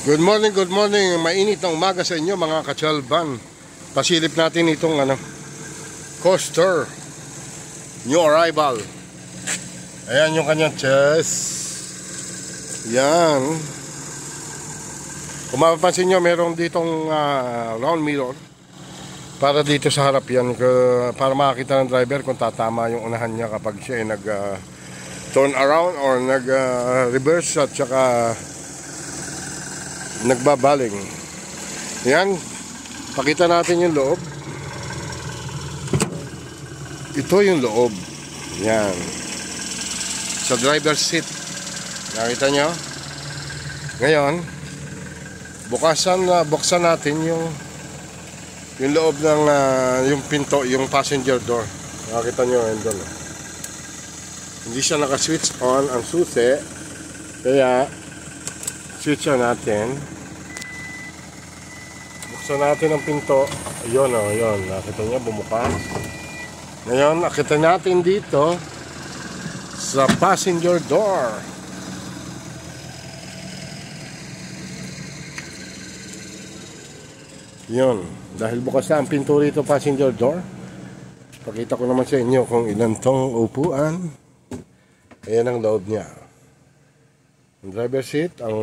Good morning. Mainit na umaga sa inyo mga kachalban. Pasilip natin itong coaster. New arrival. Ayan yung kanyang chest. Yan. Kung mapapansin nyo, meron ditong round mirror. Para dito sa harap yan. Para makakita ng driver kung tatama yung unahan niya kapag siya ay turn around or reverse at saka nagbabaling. Yan. Pakita natin yung loob. Ito yung loob. Yan. Sa driver's seat. Nakita nyo? Ngayon, buksan natin yung loob ng yung pinto, yung passenger door. Nakita nyo yun doon. Hindi siya naka-switch on ang susi. Kaya switch natin. Buksan natin ang pinto. Ayun o, yun. Nakita nyo, bumukas. Ngayon, nakita natin dito sa passenger door. Yun. Dahil bukas na ang pinto rito, passenger door. Pakita ko naman sa inyo kung ilan tong upuan. Ayan ang loob niya. Ang driver seat, ang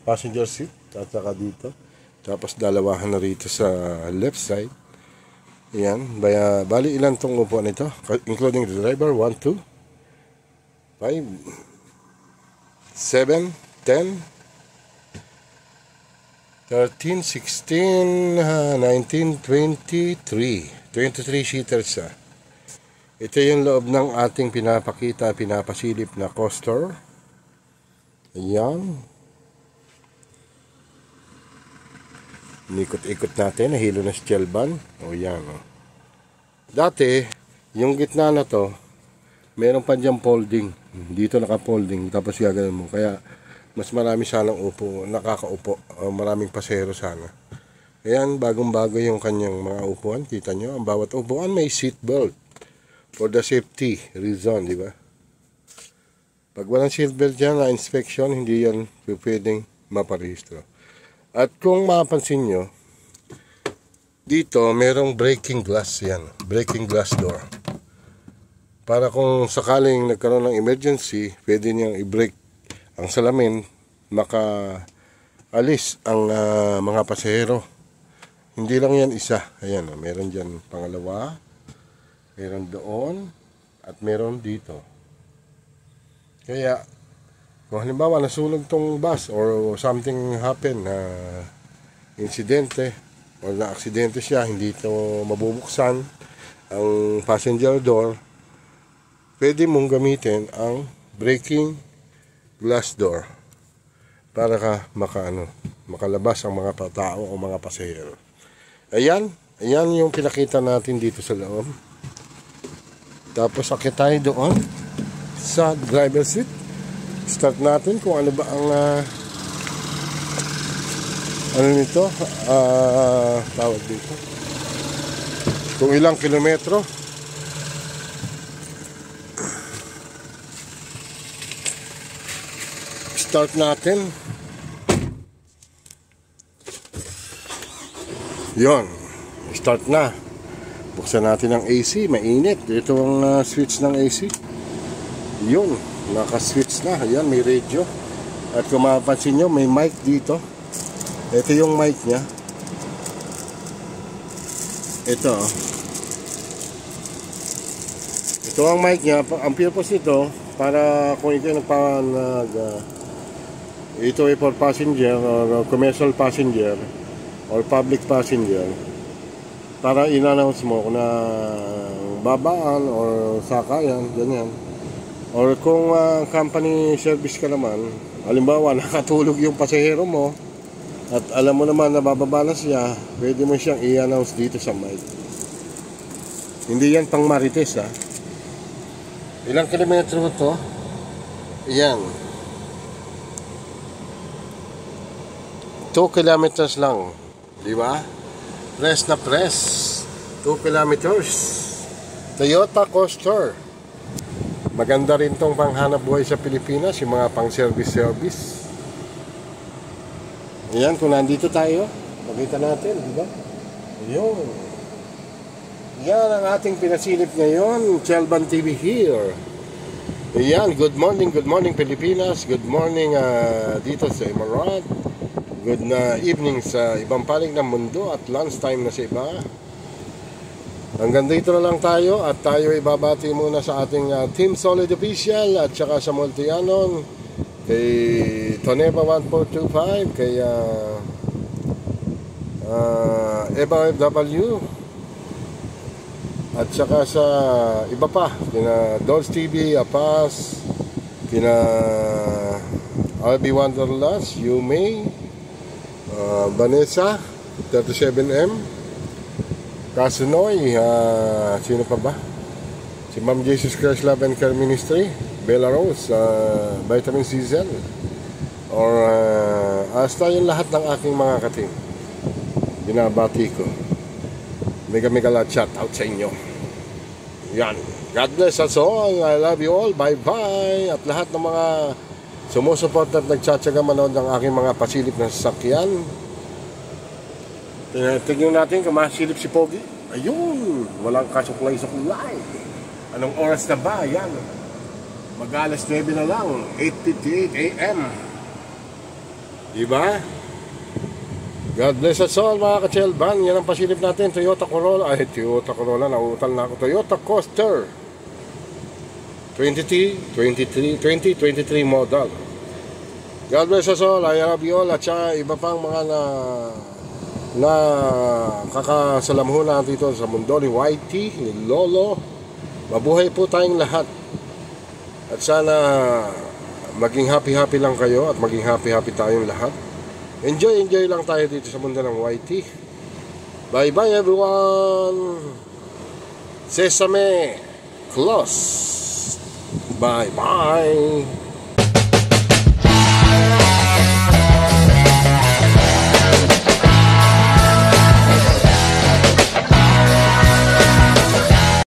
passenger seat, at saka dito. Tapos dalawahan na rito sa left side. Ayan. Bali ilan tong upuan ito? Including the driver, 1, 2, 5, 7, 10, 13, 16, 19, 23. 23 seaters. Ito yung loob ng ating pinapasilip na coaster. Ayan. Ikot-ikot natin. Nahilo na si Chelban. O yan. O. Dati, yung gitna na to, meron pa dyan folding. Dito naka-folding. Tapos gagawin mo. Kaya, mas marami sanang nakakaupo. Maraming pasahero sana. Ayan, bagong-bago yung kanyang mga upuan. Kita nyo, ang bawat upuan may seat belt. For the safety reason, di ba? Pag walang seatbelt dyan na inspection, hindi yan pwedeng maparehistro. At kung mapapansin nyo, dito merong breaking glass yan. Breaking glass door. Para kung sakaling nagkaroon ng emergency, pwede niyang i-break ang salamin, maka-alis ang mga pasahero. Hindi lang yan isa. Ayan, meron dyan pangalawa. Meron doon at meron dito. Kaya kung halimbawa nasunog tong bus or something happen na insidente o na aksidente siya, hindi ito mabubuksan ang passenger door, pwede mong gamitin ang breaking glass door para ka makalabas ang mga tao o mga pasahero. Ayan yung pinakita natin dito sa loob. Tapos akit tayo doon sa driver seat. Start natin kung ano ba ang nito tawag dito, kung ilang kilometro. Start natin. Yon, start na. Buksan natin ang AC, mainit. Ito ang switch ng AC. Yun, naka-switch na. Ayan, may radio. At kung mapapansin nyo, may mic dito. Ito yung mic nya. Ito. Ito ang mic nya. Ang purpose nito, para kung ito ito ay for passenger or commercial passenger or public passenger, para in-announce mo na babaan or sakayan, ganyan. Or kung company service ka naman, halimbawa nakatulog yung pasahero mo at alam mo naman na bababa na siya, pwede mo siyang i-announce dito sa mic. Hindi yan pang marites, ha. Ilang kilometro to? Yan. 2 kilometers lang, di ba? Press na press. 2 kilometers. Toyota Coaster. Maganda rin tong panghanap buhay sa Pilipinas, yung mga pang service. Ayan, kung nandito tayo, makita natin, di ba? Ayun. Yan ang ating pinasilip ngayon, Chelban TV here. Ayan, good morning Pilipinas, good morning dito sa Emirat, good evening sa ibang panig ng mundo at lunchtime na sa iba. Hanggang dito na lang tayo at tayo ibabati muna sa ating Team Solid Official at saka sa Multianon, kay Toneba 1425, kay Eba FW, at saka sa iba pa, kina Dolls TV, Apas, kina RB Wanderlust, Yumei, Vanessa 37M, Kasunoy, sino pa ba? Si Ma'am Jesus Christ Love and Care Ministry, Bella Rose, Vitamin CZ, or hasta yung lahat ng aking mga katim, binabati ko. Mega shout out sa inyo. Yan. God bless us all. I love you all. Bye bye. At lahat ng mga sumusuport at nagtsatsaga manood ng aking mga pasilip na sasakyan. Tingnan natin kung masilip si Pogi. Ayun. Walang kasuklay-suklay. Anong oras na ba? Yan. Mag-alas 9 na lang. 8:58 AM. Diba? God bless us all mga ka-Chelban. Yan ang pasilip natin. Toyota Corolla. Nauutal na ako. Toyota Coaster 2023 model. God bless us all. I love you all. At saka iba pang mga na kakasalamhunan dito sa mundo ni YT, ni Lolo. Mabuhay po tayong lahat. At sana maging happy lang kayo at maging happy tayong lahat. Enjoy lang tayo dito sa mundo ng YT. Bye bye everyone. Sesame close. Bye bye.